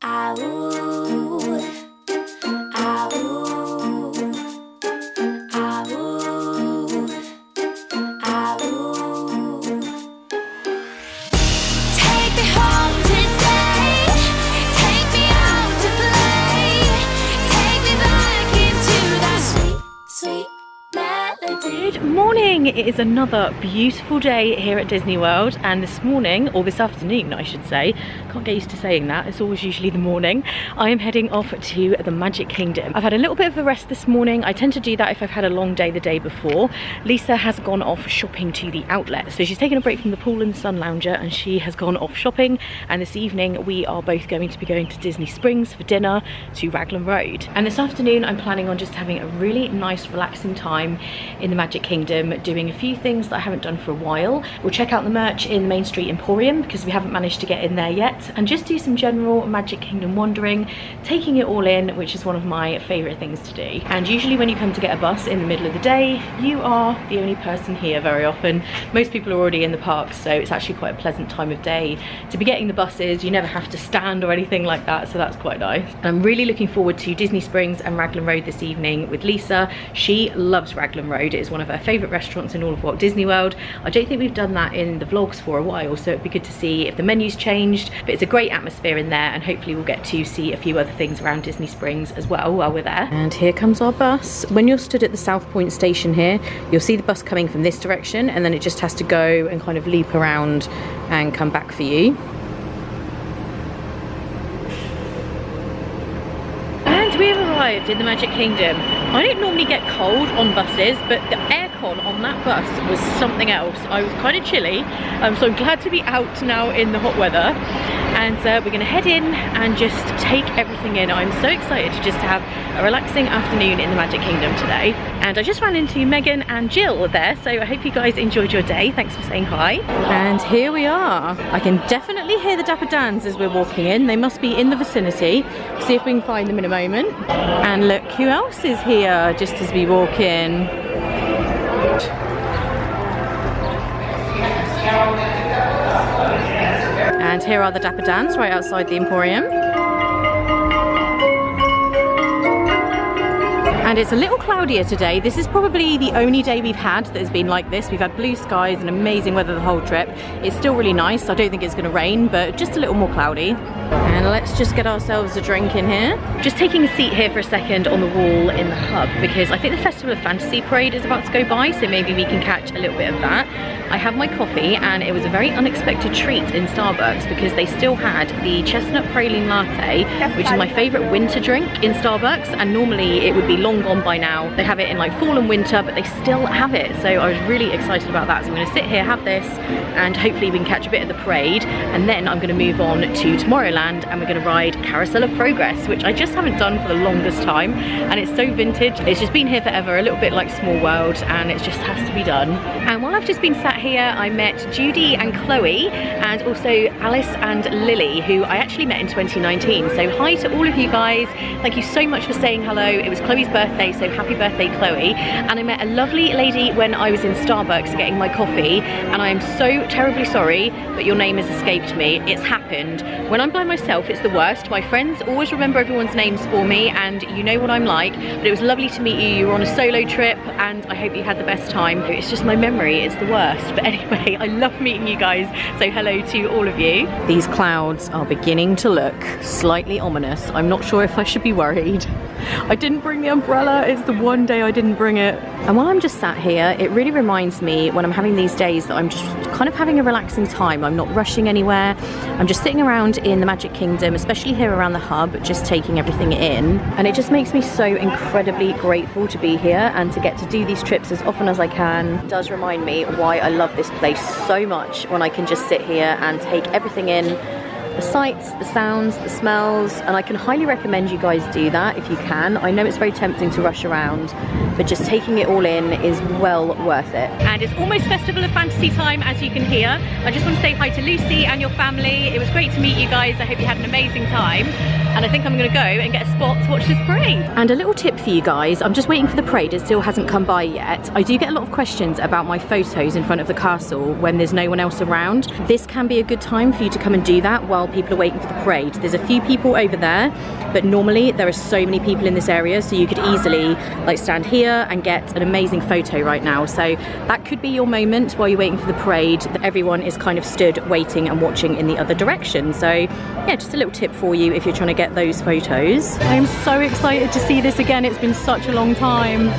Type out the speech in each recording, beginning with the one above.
Good morning! It is another beautiful day here at Disney World, and this morning, or this afternoon I should say, can't get used to saying that, it's always usually the morning, I am heading off to the Magic Kingdom. I've had a little bit of a rest this morning. I tend to do that if I've had a long day the day before. Lisa has gone off shopping to the outlet, so she's taken a break from the pool and the sun lounger and she has gone off shopping, and this evening we are both going to be going to Disney Springs for dinner to Raglan Road. And this afternoon I'm planning on just having a really nice relaxing time in the Magic Kingdom, doing a few things that I haven't done for a while. We'll check out the merch in the Main Street Emporium because we haven't managed to get in there yet, and just do some general Magic Kingdom wandering, taking it all in, which is one of my favourite things to do. And usually when you come to get a bus in the middle of the day, you are the only person here very often. Most people are already in the parks, so it's actually quite a pleasant time of day to be getting the buses. You never have to stand or anything like that, so that's quite nice. And I'm really looking forward to Disney Springs and Raglan Road this evening with Lisa. She loves Raglan Road. It is one of her favourite restaurants in all of Walt Disney World. I don't think we've done that in the vlogs for a while, so it'd be good to see if the menu's changed, but it's a great atmosphere in there, and hopefully we'll get to see a few other things around Disney Springs as well while we're there. And here comes our bus. When you're stood at the South Point station here, you'll see the bus coming from this direction, and then it just has to go and kind of loop around and come back for you. And we have arrived in the Magic Kingdom. I don't normally get cold on buses, but the aircon on that bus was something else. I was kind of chilly, so I'm glad to be out now in the hot weather. And we're going to head in and just take everything in. I'm so excited to just have a relaxing afternoon in the Magic Kingdom today. And I just ran into Megan and Jill there, so I hope you guys enjoyed your day. Thanks for saying hi. And here we are. I can definitely hear the Dapper Dans as we're walking in. They must be in the vicinity. See if we can find them in a moment. And look who else is here just as we walk in. And here are the Dapper Dans right outside the Emporium. And it's a little cloudier today. This is probably the only day we've had that has been like this. We've had blue skies and amazing weather the whole trip. It's still really nice. I don't think it's going to rain, but just a little more cloudy. And let's just get ourselves a drink in here. Just taking a seat here for a second on the wall in the hub, because I think the Festival of Fantasy parade is about to go by, so maybe we can catch a little bit of that. I have my coffee, and it was a very unexpected treat in Starbucks because they still had the chestnut praline latte, which is my favourite winter drink in Starbucks, and normally it would be long gone by now. They have it in like fall and winter, but they still have it, so I was really excited about that. So I'm going to sit here, have this, and hopefully we can catch a bit of the parade, and then I'm going to move on to Tomorrowland, and we're going to ride Carousel of Progress, which I just haven't done for the longest time, and it's so vintage. It's just been here forever, a little bit like Small World, and it just has to be done. And while I've just been sat here, I met Judy and Chloe, and also Alice and Lily, who I actually met in 2019. So hi to all of you guys. Thank you so much for saying hello. It was Chloe's birthday, so happy birthday, Chloe. And I met a lovely lady when I was in Starbucks getting my coffee, and I am so terribly sorry, but your name has escaped me. It's happened. When I'm by myself, it's the worst. My friends always remember everyone's names for me, and you know what I'm like, but it was lovely to meet you. You were on a solo trip, and I hope you had the best time. It's just my memory, it's the worst. But anyway, I love meeting you guys, so hello to all of you. These clouds are beginning to look slightly ominous. I'm not sure if I should be worried. I didn't bring the umbrella. It's the one day I didn't bring it. And while I'm just sat here, it really reminds me when I'm having these days that I'm just kind of having a relaxing time. I'm not rushing anywhere. I'm just sitting around in the Magic Kingdom, especially here around the hub, just taking everything in. And it just makes me so incredibly grateful to be here and to get to do these trips as often as I can. It does remind me why I love this place so much, when I can just sit here and take everything in. The sights, the sounds, the smells, and I can highly recommend you guys do that if you can. I know it's very tempting to rush around, but but just taking it all in is well worth it. And it's almost Festival of Fantasy time, as you can hear. I just want to say hi to Lucy and your family. It was great to meet you guys. I hope you had an amazing time. And I think I'm gonna go and get a spot to watch this parade. And a little tip for you guys, I'm just waiting for the parade, it still hasn't come by yet. I do get a lot of questions about my photos in front of the castle when there's no one else around. This can be a good time for you to come and do that while people are waiting for the parade. There's a few people over there, but normally there are so many people in this area, so you could easily like stand here and get an amazing photo right now. So that could be your moment while you're waiting for the parade, that everyone is kind of stood waiting and watching in the other direction. So yeah, just a little tip for you if you're trying to get those photos. I'm so excited to see this again. It's been such a long time.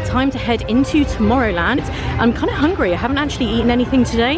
Time to head into Tomorrowland. I'm kind of hungry. I haven't actually eaten anything today,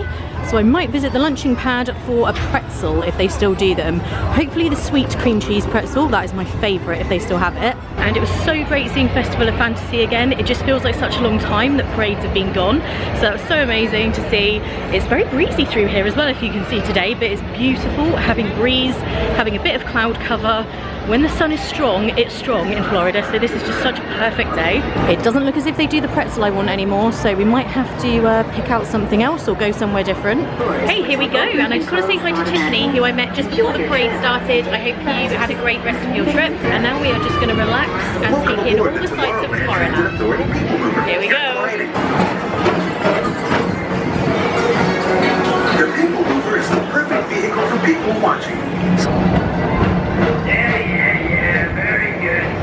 so I might visit the lunching pad for a pretzel if they still do them. Hopefully the sweet cream cheese pretzel, that is my favourite if they still have it. And it was so great seeing Festival of Fantasy again. It just feels like such a long time that parades have been gone, so that was so amazing to see. It's very breezy through here as well, if you can see today, but it's beautiful, having breeze, having a bit of cloud cover. When the sun is strong, it's strong in Florida, so this is just such a perfect day. It doesn't look as if they do the pretzel I want anymore, so we might have to pick out something else or go somewhere different. Hey, here we go, and I just want to say hi to Tiffany, who I met just before the parade started. I hope you had a great rest of your trip, and now we are just going to relax and take in all the sights of Tomorrowland. Here we go. The People Mover is the perfect vehicle for people watching.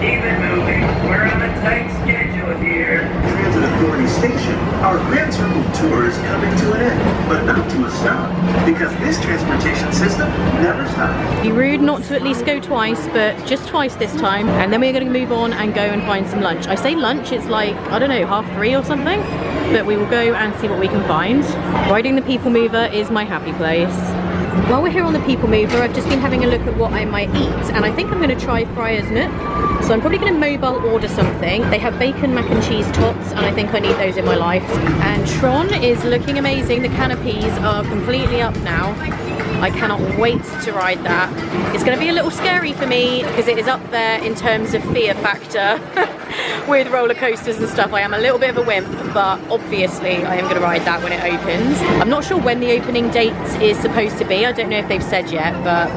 Keep it moving. We're on a tight schedule here. Transit Authority Station. Our Grand Circle tour is coming to an end, but not to a stop, because this transportation system never stops. Be rude not to at least go twice, but just twice this time, and then we're going to move on and go and find some lunch. I say lunch, it's like, I don't know, 3:30 or something, but we will go and see what we can find. Riding the People Mover is my happy place. While we're here on the People Mover, I've just been having a look at what I might eat, and I think I'm going to try Friar's Nook. So I'm probably going to mobile order something. They have bacon mac and cheese tots, and I think I need those in my life. And Tron is looking amazing. The canopies are completely up now. I cannot wait to ride that. It's going to be a little scary for me because it is up there in terms of fear factor with roller coasters and stuff. I am a little bit of a wimp, but obviously I am going to ride that when it opens. I'm not sure when the opening date is supposed to be. I don't know if they've said yet, but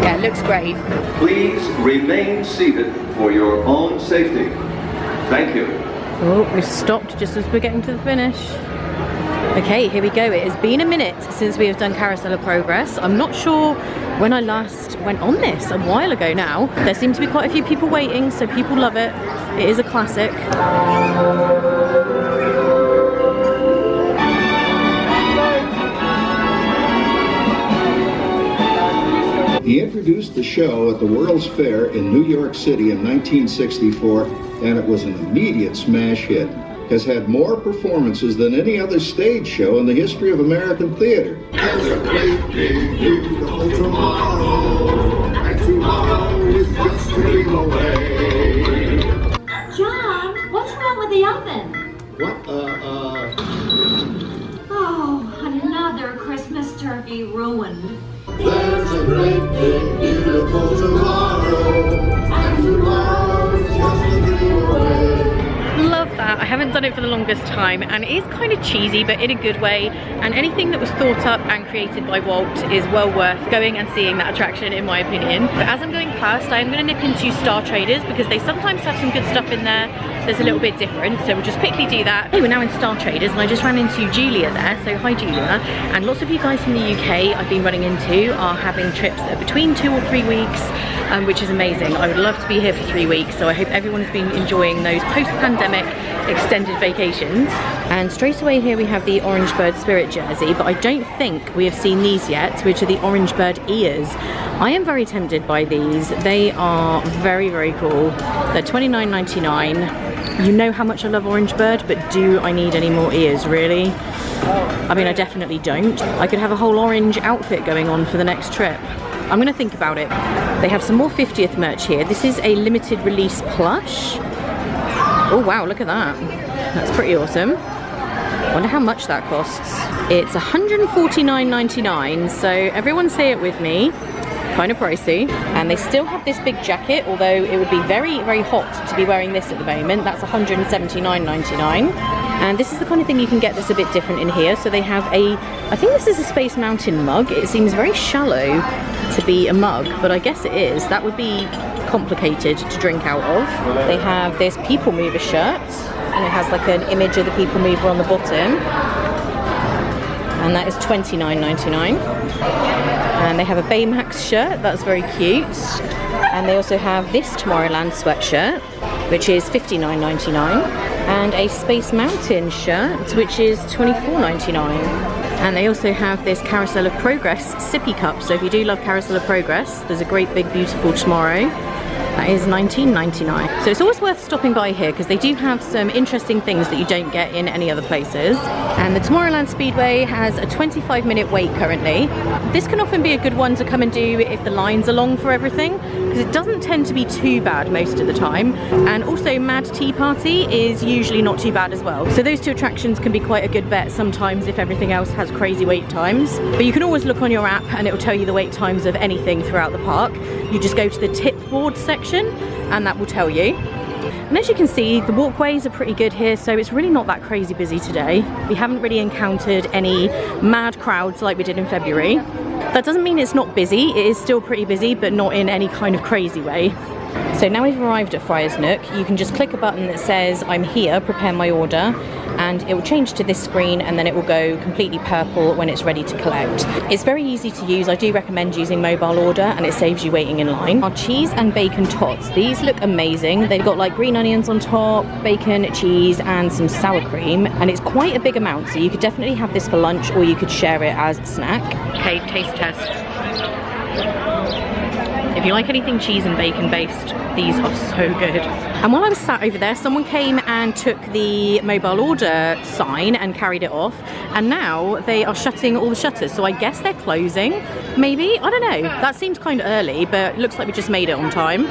yeah, it looks great. Please remain seated for your own safety. Thank you. Oh, we've stopped just as we're getting to the finish. Okay, here we go. It has been a minute since we have done Carousella Progress. I'm not sure when I last went on this, a while ago now. There seem to be quite a few people waiting, so people love it. It is a classic. He introduced the show at the World's Fair in New York City in 1964, and it was an immediate smash hit. Has had more performances than any other stage show in the history of American theater. There's a great big beautiful tomorrow, and tomorrow is just a dream away. John, what's wrong with the oven? What, Oh, another Christmas turkey ruined. There's a great big beautiful tomorrow, and tomorrow is just a dream away. Love that. I haven't done it for the longest time, and it is kind of cheesy but in a good way, and anything that was thought up and created by Walt is well worth going and seeing that attraction, in my opinion. But as I'm going past, I am going to nip into Star Traders because they sometimes have some good stuff in there that's a little bit different, so we'll just quickly do that. Hey, we're now in Star Traders, and I just ran into Julia there, so hi Julia. And lots of you guys from the UK I've been running into are having trips that are between 2 or 3 weeks, which is amazing. I would love to be here for 3 weeks, so I hope everyone has been enjoying those post-pandemic extended vacations. And straight away here we have the Orange Bird Spirit jersey, but I don't think we have seen these yet, which are the Orange Bird ears. I am very tempted by these. They are very, very cool. They're $29.99. You know how much I love Orange Bird, but do I need any more ears, really? I mean, I definitely don't. I could have a whole orange outfit going on for the next trip. I'm gonna think about it. They have some more 50th merch here. This is a limited release plush. Oh wow, look at that. That's pretty awesome. Wonder how much that costs. It's $149.99, so everyone say it with me. Kind of pricey. And they still have this big jacket, although it would be very, very hot to be wearing this at the moment. That's $179.99. And this is the kind of thing you can get that's a bit different in here. So they have I think this is a Space Mountain mug. It seems very shallow to be a mug, but I guess it is. That would be complicated to drink out of. They have this People Mover shirt, and it has like an image of the People Mover on the bottom. And that is $29.99. And they have a Baymax shirt, that's very cute. And they also have this Tomorrowland sweatshirt, which is $59.99. And a Space Mountain shirt, which is $24.99. And they also have this Carousel of Progress sippy cup. So if you do love Carousel of Progress, there's a great big beautiful tomorrow. That is $19.99. So it's always worth stopping by here because they do have some interesting things that you don't get in any other places. And the Tomorrowland Speedway has a 25-minute wait currently. This can often be a good one to come and do if the lines are long for everything, because it doesn't tend to be too bad most of the time. And also Mad Tea Party is usually not too bad as well. So those two attractions can be quite a good bet sometimes if everything else has crazy wait times. But you can always look on your app and it will tell you the wait times of anything throughout the park. You just go to the tip board section and that will tell you. And as you can see, the walkways are pretty good here, so it's really not that crazy busy today. We haven't really encountered any mad crowds like we did in February. That doesn't mean it's not busy. It is still pretty busy, but not in any kind of crazy way. So now we've arrived at Friar's Nook. You can just click a button that says I'm here, prepare my order, and it will change to this screen and then it will go completely purple when it's ready to collect. It's very easy to use. I do recommend using mobile order and it saves you waiting in line. Our cheese and bacon tots. These look amazing. They've got like green onions on top, bacon, cheese and some sour cream, and it's quite a big amount, so you could definitely have this for lunch or you could share it as a snack. Okay, taste test. If you like anything cheese and bacon based, these are so good. And while I was sat over there, someone came and took the mobile order sign and carried it off. And now they are shutting all the shutters. So I guess they're closing, maybe? I don't know. That seems kind of early, but it looks like we just made it on time.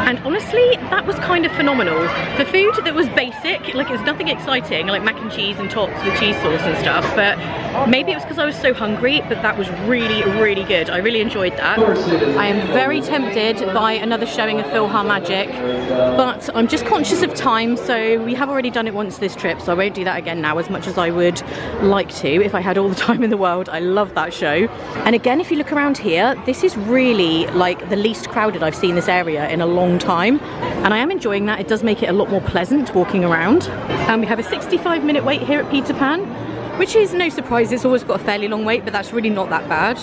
And honestly, that was kind of phenomenal. For food that was basic, like it was nothing exciting, like mac and cheese and tots with cheese sauce and stuff. But maybe it was because I was so hungry, but that was really, really good. I really enjoyed that. I am very tempted by another showing of PhilharMagic, but I'm just conscious of time, so we have already done it once this trip, so I won't do that again now, as much as I would like to if I had all the time in the world. I love that show. And again, if you look around here, this is really like the least crowded I've seen this area in a long time, and I am enjoying that. It does make it a lot more pleasant walking around. And we have a 65-minute wait here at Peter Pan, which is no surprise. It's always got a fairly long wait, but that's really not that bad.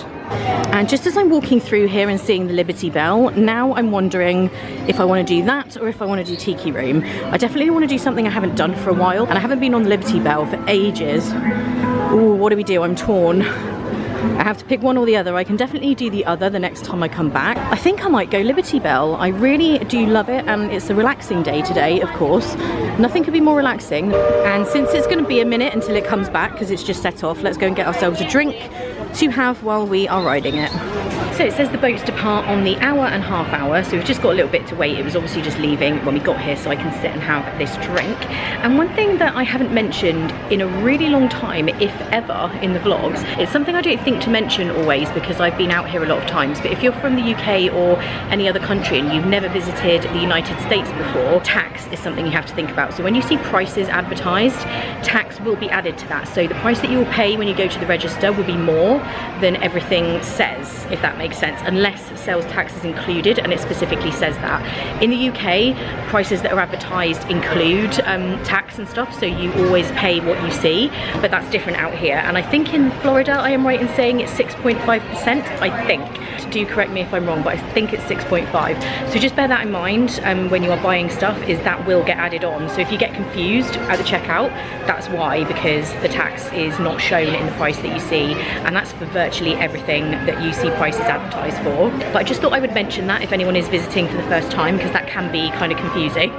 And just as I'm walking through here and seeing the Liberty Bell, now I'm wondering if I want to do that or if I want to do Tiki Room. I definitely want to do something I haven't done for a while, and I haven't been on the Liberty Bell for ages. Ooh, what do we do? I'm torn. I have to pick one or the other. I can definitely do the other the next time I come back. I think I might go Liberty Bell. I really do love it, and it's a relaxing day today, of course. Nothing could be more relaxing. And since it's going to be a minute until it comes back because it's just set off, let's go and get ourselves a drink to have while we are riding it. So it says the boats depart on the hour-and-a-half hour, so we've just got a little bit to wait. It was obviously just leaving when we got here, so I can sit and have this drink. And one thing that I haven't mentioned in a really long time, if ever, in the vlogs, it's something I don't think to mention always because I've been out here a lot of times, but if you're from the UK or any other country and you've never visited the United States before, tax is something you have to think about. So when you see prices advertised, tax will be added to that. So the price that you will pay when you go to the register will be more than everything says, if that makes sense, unless sales tax is included, and it specifically says that. In the UK, prices that are advertised include tax and stuff, so you always pay what you see, but that's different out here. And I think in Florida, I am right in saying it's 6.5%, I think. Do correct me if I'm wrong, but I think it's 6.5. So just bear that in mind when you are buying stuff, is that will get added on. So if you get confused at the checkout, that's why, because the tax is not shown in the price that you see, and that's for virtually everything that you see prices advertised for. But I just thought I would mention that if anyone is visiting for the first time, because that can be kind of confusing.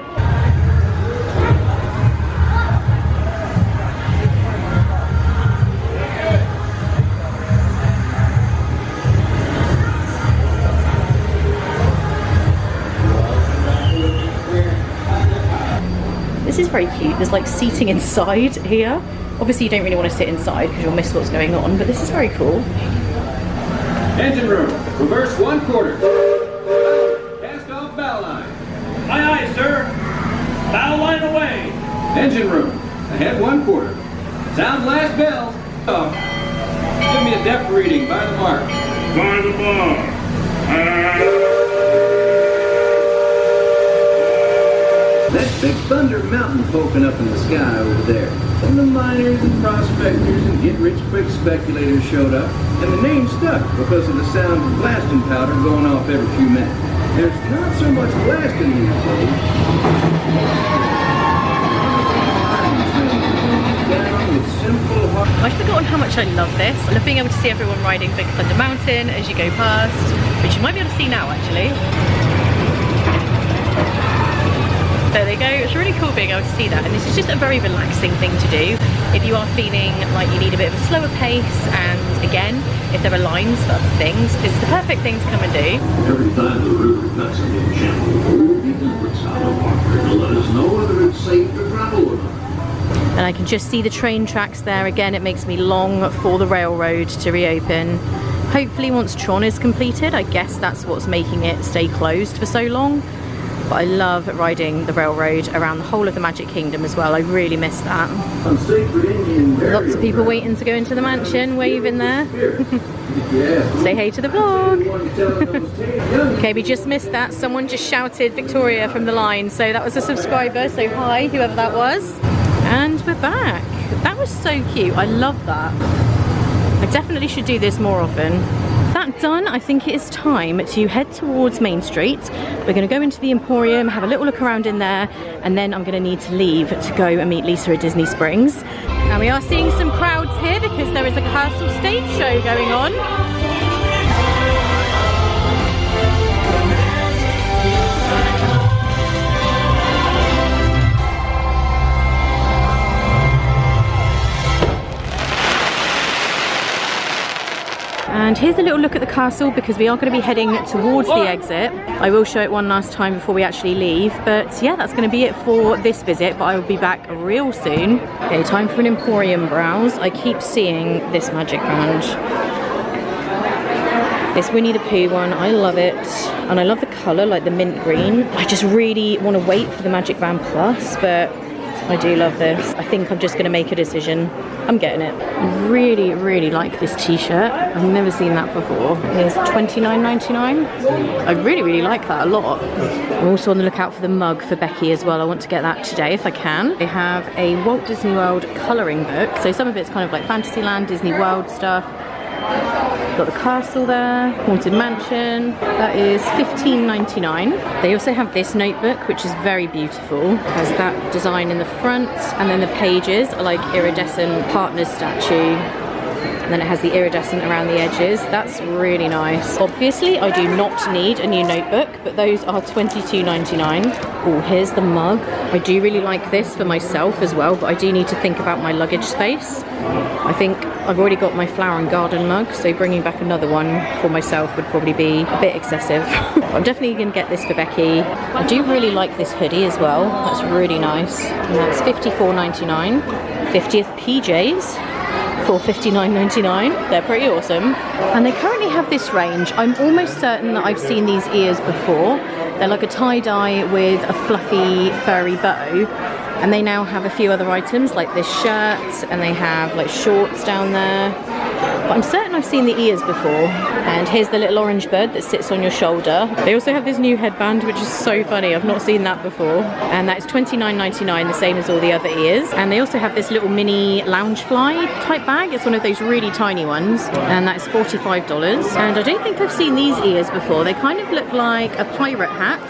This is very cute. There's like seating inside here. Obviously you don't really want to sit inside because you'll miss what's going on, but this is very cool. Engine room, reverse 1/4. Cast off bow line. Aye, aye, sir. Bow line away. Engine room, ahead 1/4. Sound last bell. Give me a depth reading by the mark. By the bar. That big thunder mountain poking up in the sky over there. Then the miners and prospectors and get-rich-quick speculators showed up, and the name stuck because of the sound of blasting powder going off every few minutes. There's not so much blasting these days. I've forgotten how much I love this. I love being able to see everyone riding Big Thunder Mountain as you go past, which you might be able to see now actually. There they go. It's really cool being able to see that, and this is just a very relaxing thing to do if you are feeling like you need a bit of a slower pace, and again, if there are lines for other things, this is the perfect thing to come and do. Every time the river cuts a new channel, the puts out a marker to let us know whether it's safe to travel or not. And I can just see the train tracks there. Again, it makes me long for the railroad to reopen. Hopefully once Tron is completed, I guess that's what's making it stay closed for so long. But I love riding the railroad around the whole of the Magic Kingdom as well. I really miss that. Lots of people waiting to go into the mansion, waving there. Say hey to the vlog. Okay, we just missed that. Someone just shouted Victoria from the line, so that was a subscriber, so hi, whoever that was. And we're back. That was so cute. I love that. I definitely should do this more often. That done, I think it is time to head towards Main Street. We're going to go into the Emporium, have a little look around in there, and then I'm going to need to leave to go and meet Lisa at Disney Springs. And we are seeing some crowds here because there is a castle stage show going on. And here's a little look at the castle because we are going to be heading towards the exit. I will show it one last time before we actually leave, but yeah, that's going to be it for this visit, but I will be back real soon. Okay, time for an Emporium browse. I keep seeing this Magic Band. This Winnie the Pooh one, I love it. And I love the colour, like the mint green. I just really want to wait for the Magic Band Plus, but I do love this. I think I'm just going to make a decision. I'm getting it. I really, really like this t-shirt. I've never seen that before. It's $29.99. I really, really like that a lot. I'm also on the lookout for the mug for Becky as well. I want to get that today if I can. They have a Walt Disney World colouring book. So some of it's kind of like Fantasyland, Disney World stuff. Got the castle there, Haunted Mansion. That is $15.99. They also have this notebook, which is very beautiful. It has that design in the front, and then the pages are like iridescent partners statue. And then it has the iridescent around the edges. That's really nice. Obviously, I do not need a new notebook, but those are $22.99. Oh, here's the mug. I do really like this for myself as well, but I do need to think about my luggage space. I think I've already got my flower and garden mug, so bringing back another one for myself would probably be a bit excessive. I'm definitely going to get this for Becky. I do really like this hoodie as well. That's really nice. And that's $54.99. 50th PJs. For $59.99. They're pretty awesome. And they currently have this range. I'm almost certain that I've seen these ears before. They're like a tie-dye with a fluffy furry bow. And they now have a few other items like this shirt, and they have like shorts down there. but I'm certain I've seen the ears before. And here's the little orange bird that sits on your shoulder. They also have this new headband, which is so funny. I've not seen that before. And that's $29.99, the same as all the other ears. And they also have this little mini Loungefly type bag. It's one of those really tiny ones, and that's $45. And I don't think I've seen these ears before. They kind of look like a pirate hat.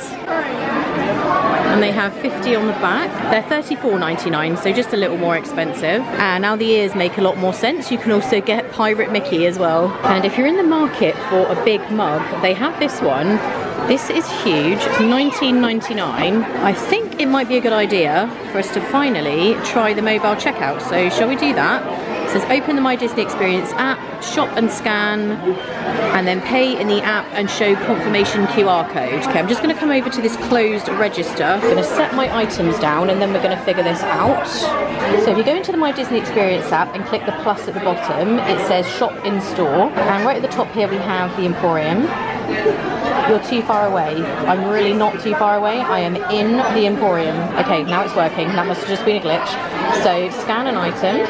And they have 50 on the back. They're $34.99, so just a little more expensive. And now the ears make a lot more sense. You can also get Pirate Mickey as well. And if you're in the market for a big mug, they have this one. This is huge. It's $19.99. I think it might be a good idea for us to finally try the mobile checkout. So shall we do that? It says open the My Disney Experience app, shop and scan, and then pay in the app and show confirmation QR code. Okay, I'm just going to come over to this closed register. I'm going to set my items down and then we're going to figure this out. So if you go into the My Disney Experience app and click the plus at the bottom, it says shop in store. And right at the top here we have the Emporium. You're too far away. I'm really not too far away. I am in the Emporium. Okay, now it's working. That must have just been a glitch. So scan an item.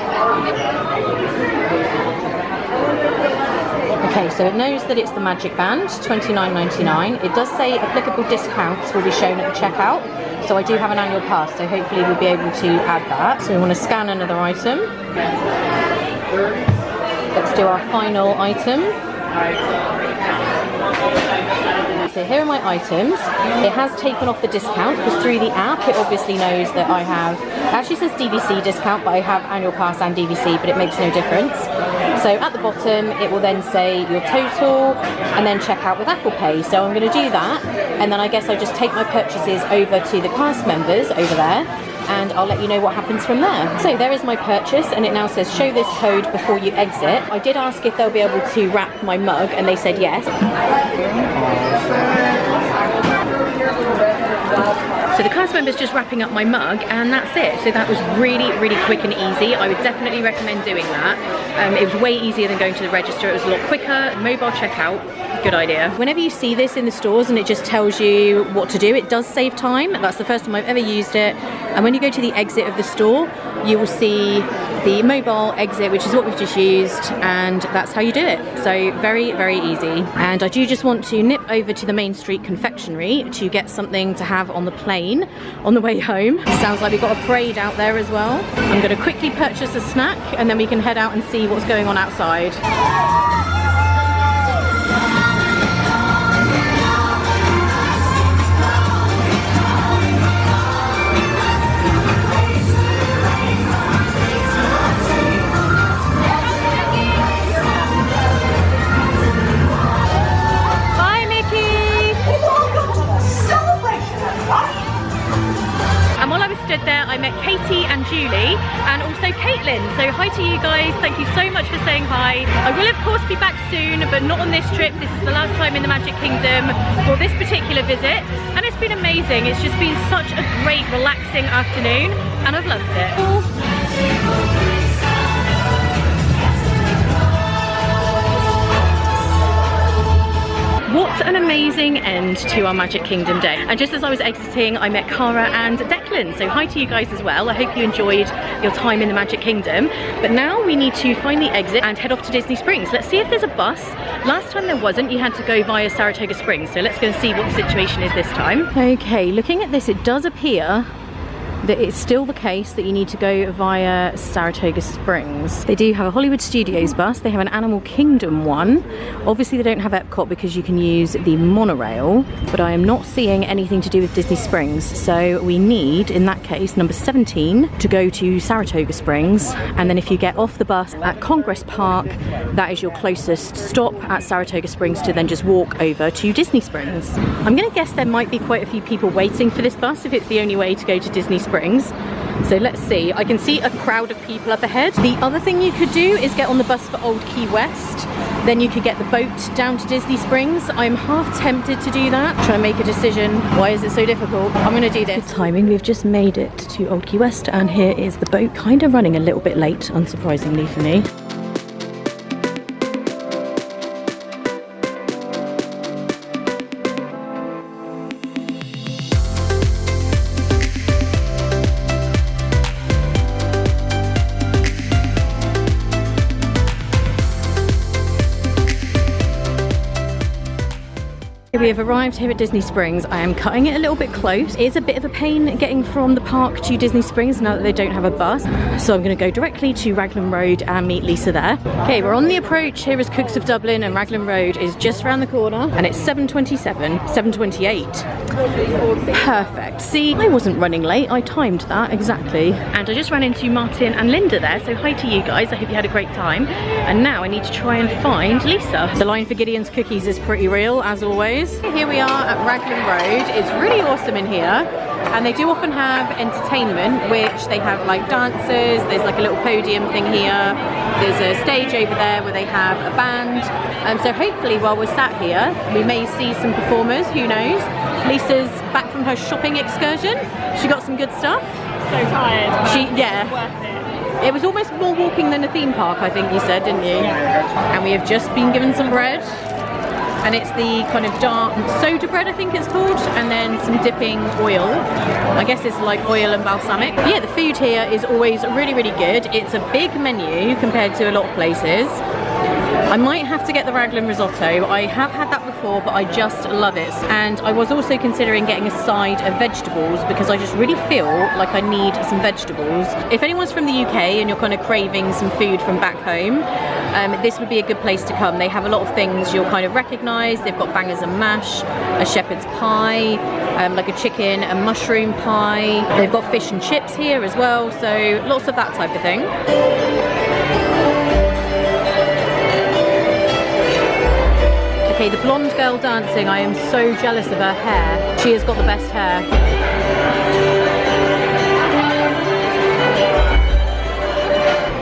Okay, so it knows that it's the Magic Band, $29.99. It does say applicable discounts will be shown at the checkout. So I do have an annual pass, so hopefully we'll be able to add that. So we want to scan another item. Let's do our final item. So here are my items. It has taken off the discount because through the app it obviously knows that I have, it actually says DVC discount, but I have annual pass and DVC, but it makes no difference. So at the bottom it will then say your total and then check out with Apple Pay. So I'm going to do that, and then I guess I just take my purchases over to the cast members over there, and I'll let you know what happens from there. So there is my purchase, and it now says show this code before you exit. I did ask if they'll be able to wrap my mug, and they said yes. So the cast member's just wrapping up my mug, and that's it. So that was really, really quick and easy. I would definitely recommend doing that. It was way easier than going to the register. It was a lot quicker. Mobile checkout, good idea. Whenever you see this in the stores and it just tells you what to do, it does save time. That's the first time I've ever used it. And when you go to the exit of the store, you will see the mobile exit, which is what we've just used, and that's how you do it. So very, very easy. And I do just want to nip over to the Main Street Confectionery to get something to have on the plane on the way home. Sounds like we've got a parade out there as well. I'm going to quickly purchase a snack and then we can head out and see what's going on outside. There I met Katie and Julie and also Caitlin, so hi to you guys. Thank you so much for saying hi. I will of course be back soon, but not on this trip. This is the last time in the Magic Kingdom for this particular visit, and it's been amazing. It's just been such a great relaxing afternoon and I've loved it. What an amazing end to our Magic Kingdom day. And just as I was exiting, I met Cara and Declan. So hi to you guys as well. I hope you enjoyed your time in the Magic Kingdom. But now we need to find the exit and head off to Disney Springs. Let's see if there's a bus. Last time there wasn't. You had to go via Saratoga Springs. So let's go and see what the situation is this time. Okay, looking at this, it does appear that it's still the case that you need to go via Saratoga Springs. They do have a Hollywood Studios bus, they have an Animal Kingdom one. Obviously they don't have Epcot because you can use the monorail, but I am not seeing anything to do with Disney Springs. So we need, in that case, number 17 to go to Saratoga Springs, and then if you get off the bus at Congress Park, that is your closest stop at Saratoga Springs to then just walk over to Disney Springs. I'm gonna guess there might be quite a few people waiting for this bus if it's the only way to go to Disney Springs. So let's see. I can see a crowd of people up ahead. The other thing you could do is get on the bus for Old Key West. Then you could get the boat down to Disney Springs. I'm half tempted to do that. Try and make a decision. Why is it so difficult? I'm going to do this. Good timing. We've just made it to Old Key West and here is the boat. Kind of running a little bit late, unsurprisingly for me. We have arrived here at Disney Springs. I am cutting it a little bit close. It is a bit of a pain getting from the park to Disney Springs now that they don't have a bus. So I'm going to go directly to Raglan Road and meet Lisa there. Okay, we're on the approach. Here is Cooks of Dublin and Raglan Road is just around the corner and it's 7:27, 7:28. Perfect. See, I wasn't running late. I timed that exactly. And I just ran into Martin and Linda there. So hi to you guys. I hope you had a great time. And now I need to try and find Lisa. The line for Gideon's Cookies is pretty real as always. Here we are at Raglan Road. It's really awesome in here and they do often have entertainment, which they have like dancers, there's like a little podium thing here, there's a stage over there where they have a band, so hopefully while we're sat here we may see some performers, who knows. Lisa's back from her shopping excursion. She got some good stuff. So tired. Yeah. Worth it. It was almost more walking than a theme park, I think you said, didn't you? Yeah. And we have just been given some bread. And it's the kind of dark soda bread, I think it's called, and then some dipping oil. I guess it's like oil and balsamic. But yeah, the food here is always really, really good. It's a big menu compared to a lot of places. I might have to get the Raglan risotto. I have had that before, but I just love it. And I was also considering getting a side of vegetables because I just really feel like I need some vegetables. If anyone's from the UK and you're kind of craving some food from back home, this would be a good place to come. They have a lot of things you'll kind of recognise. They've got bangers and mash, a shepherd's pie, like a chicken and mushroom pie. They've got fish and chips here as well, so lots of that type of thing. Okay, the blonde girl dancing, I am so jealous of her hair. She has got the best hair.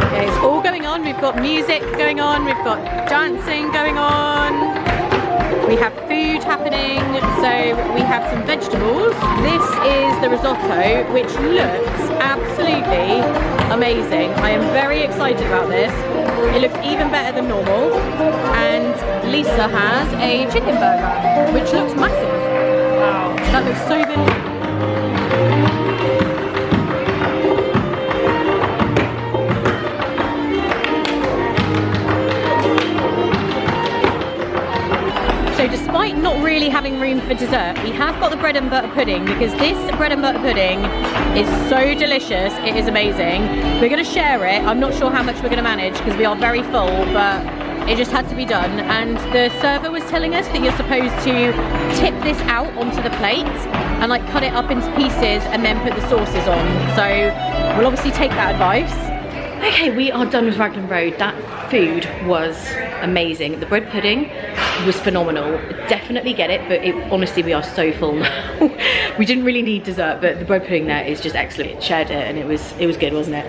Okay, it's all going on. We've got music going on, we've got dancing going on. We have food happening, so we have some vegetables. This is the risotto, which looks absolutely amazing. I am very excited about this. It looks even better than normal. And Lisa has a chicken burger, which looks massive. Wow, that looks so good. So despite not really having room for dessert, we have got the bread and butter pudding because this bread and butter pudding is so delicious. It is amazing. We're going to share it. I'm not sure how much we're going to manage because we are very full, but it just had to be done. And the server was telling us that you're supposed to tip this out onto the plate and like cut it up into pieces and then put the sauces on. So we'll obviously take that advice. Okay, we are done with Raglan Road. That food was amazing. The bread pudding was phenomenal. Definitely get it, but honestly, we are so full now. We didn't really need dessert, but the bread pudding there is just excellent. Shared it and it was good, wasn't it?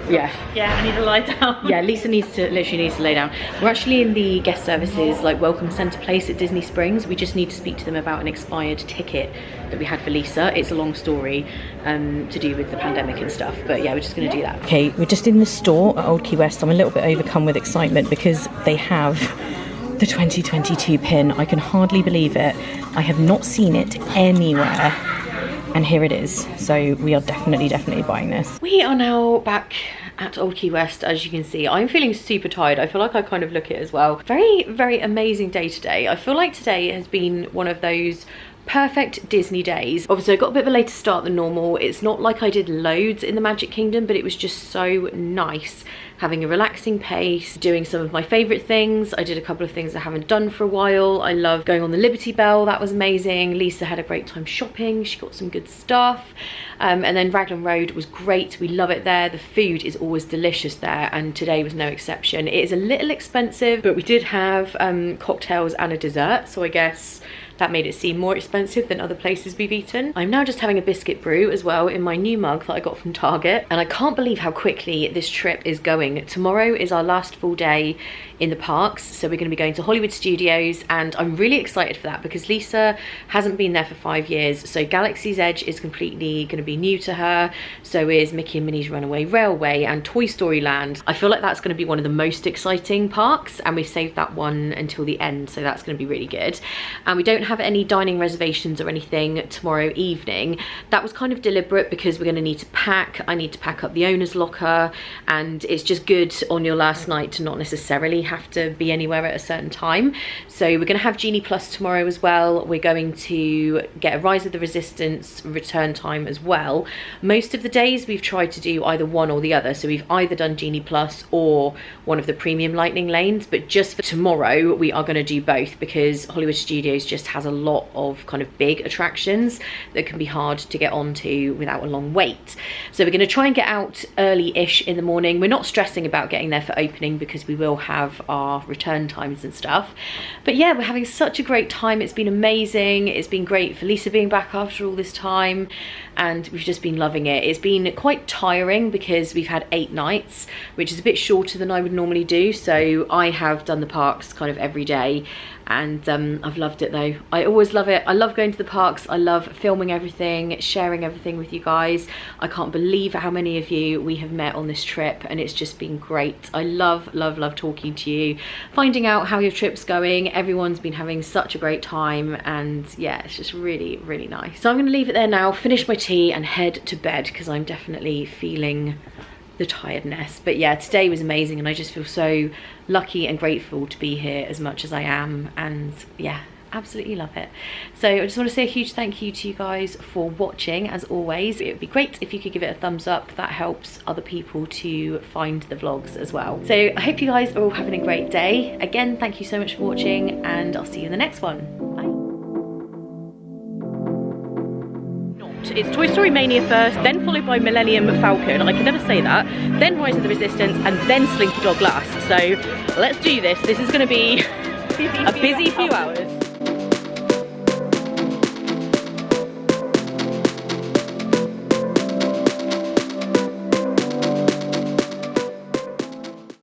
Yeah. Yeah, I need to lie down. Yeah, Lisa literally needs to lay down. We're actually in the guest services like welcome centre place at Disney Springs. We just need to speak to them about an expired ticket that we had for Lisa. It's a long story to do with the pandemic and stuff, but yeah, we're just going to do that. Okay, we're just in the store at Old Key West. I'm a little bit overcome with excitement because they have the 2022 pin. I can hardly believe it. I have not seen it anywhere. And here it is. So we are definitely buying this. We are now back at Old Key West, as you can see. I'm feeling super tired. I feel like I kind of look it as well. Very amazing day today. I feel like today has been one of those perfect Disney days. Obviously I got a bit of a later start than normal. It's not like I did loads in the Magic Kingdom, but it was just so nice having a relaxing pace, doing some of my favorite things. I did a couple of things I haven't done for a while. I love going on the Liberty Bell. That was amazing. Lisa had a great time shopping. She got some good stuff. And then Raglan Road was great. We love it there. The food is always delicious there, and today was no exception. It is a little expensive, but we did have cocktails and a dessert, so I guess that made it seem more expensive than other places we've eaten. I'm now just having a biscuit brew as well in my new mug that I got from Target, and I can't believe how quickly this trip is going. Tomorrow is our last full day in the parks, so we're going to be going to Hollywood Studios, and I'm really excited for that because Lisa hasn't been there for 5 years, so Galaxy's Edge is completely going to be new to her. So is Mickey and Minnie's Runaway Railway and Toy Story Land. I feel like that's going to be one of the most exciting parks, and we've saved that one until the end, so that's going to be really good. And we don't have any dining reservations or anything tomorrow evening. That was kind of deliberate because we're going to need to pack. I need to pack up the owner's locker, and it's just good on your last night to not necessarily have to be anywhere at a certain time. So we're going to have Genie Plus tomorrow as well. We're going to get a Rise of the Resistance return time as well. Most of the days we've tried to do either one or the other, so we've either done Genie Plus or one of the premium lightning lanes, but just for tomorrow we are going to do both because Hollywood Studios just has a lot of kind of big attractions that can be hard to get onto without a long wait. So we're going to try and get out early-ish in the morning. We're not stressing about getting there for opening because we will have our return times and stuff. But yeah, we're having such a great time. It's been amazing. It's been great for Lisa being back after all this time, and we've just been loving it. It's been quite tiring because we've had 8 nights, which is a bit shorter than I would normally do. So I have done the parks kind of every day, and I've loved it though. I always love it. I love going to the parks. I love filming everything, sharing everything with you guys. I can't believe how many of you we have met on this trip, and it's just been great. I love, love, love talking to you, finding out how your trip's going. Everyone's been having such a great time, and yeah, it's just really, really nice. So I'm gonna leave it there now, finish my tea and head to bed because I'm definitely feeling the tiredness. But yeah, today was amazing, and I just feel so lucky and grateful to be here as much as I am, and yeah, absolutely love it. So I just want to say a huge thank you to you guys for watching. As always, it would be great if you could give it a thumbs up. That helps other people to find the vlogs as well. So I hope you guys are all having a great day. Again, thank you so much for watching, and I'll see you in the next one. Bye. It's Toy Story Mania first, then followed by Millennium Falcon, I can never say that, then Rise of the Resistance, and then Slinky Dog last. So let's do this. This is going to be a busy few hours.